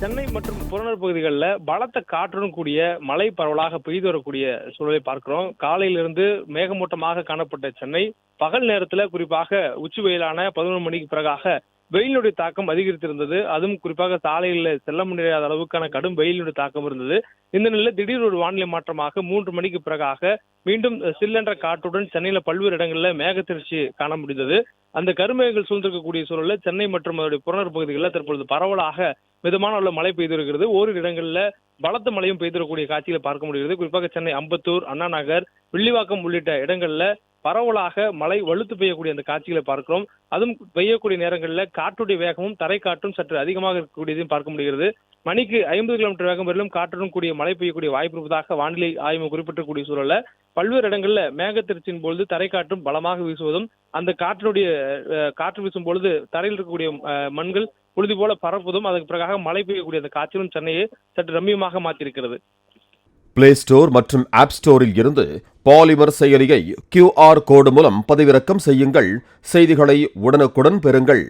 சென்னை மற்றும் புறநகர் பகுதிகளில் பலத்த காற்றுடன் கூடிய மழை பரவலாக பெய்து வரக்கூடிய சூழலை பார்க்கிறோம். காலையிலிருந்து மேகமூட்டமாக காணப்பட்ட சென்னை பகல் நேரத்தில் குறிப்பாக உச்சி வெயிலான 11 மணிக்கு பிறகாக வெயிலுடைய தாக்கம் அதிகரித்திருந்தது. அதுவும் குறிப்பாக சாலையில் செல்ல முடியாத அளவுக்கான கடும் வெயிலுடைய தாக்கம் இருந்தது. இந்த நிலையில் திடீர் ஒரு வானிலை மாற்றமாக 3 மணிக்கு பிறகாக மீண்டும் சில்லென்ற காற்றுடன் சென்னையில பல்வேறு இடங்களில் மேகத்திருச்சி காண முடிந்தது. அந்த கருமேகங்கள் சூழ்ந்திருக்கக்கூடிய சூழலில் சென்னை மற்றும் அதனுடைய புறநகர் பகுதிகளில் தற்பொழுது பரவலாக மிதமான உள்ள மழை பெய்து வருகிறது. ஓரிரு இடங்களில் பலத்த மழையும் பெய்திருக்கக்கூடிய காட்சிகளை பார்க்க முடிகிறது. குறிப்பாக சென்னை அம்பத்தூர், அண்ணா நகர், வில்லிவாக்கம் உள்ளிட்ட இடங்கள்ல பரவலாக மழை வலுத்து பெய்யக்கூடிய அந்த காட்சிகளை பார்க்கிறோம். அதுவும் பெய்யக்கூடிய நேரங்களில் காற்றுடைய வேகமும் தரை காற்றும் சற்று அதிகமாக இருக்கக்கூடியதையும் பார்க்க முடிகிறது. மணிக்கு 50 கிலோமீட்டர் வேகம் வரையிலும் காற்றுடன் கூடிய மழை பெய்யக்கூடிய வாய்ப்பு இருப்பதாக வானிலை ஆய்வு குறிப்பிட்டிருக்கக்கூடிய சூழல்ல பல்வேறு இடங்கள்ல மேகத்திருச்சின் பொழுது தரை காற்றும் பலமாக வீசுவதும், அந்த காற்று வீசும் பொழுது தரையில் இருக்கக்கூடிய மண்கள் புழுதி போல பரப்புவதும், அதற்கு பிறகாக மழை பெய்யக்கூடிய அந்த காட்சியும் சென்னையை சற்று ரம்மியமாக மாற்றியிருக்கிறது. பிளே ஸ்டோர் மற்றும் ஆப் ஸ்டோரில் இருந்து பாலிமர் செயலியை QR கோடு மூலம் பதிவிறக்கம் செய்யுங்கள். செய்திகளை உடனுக்குடன் பெறுங்கள்.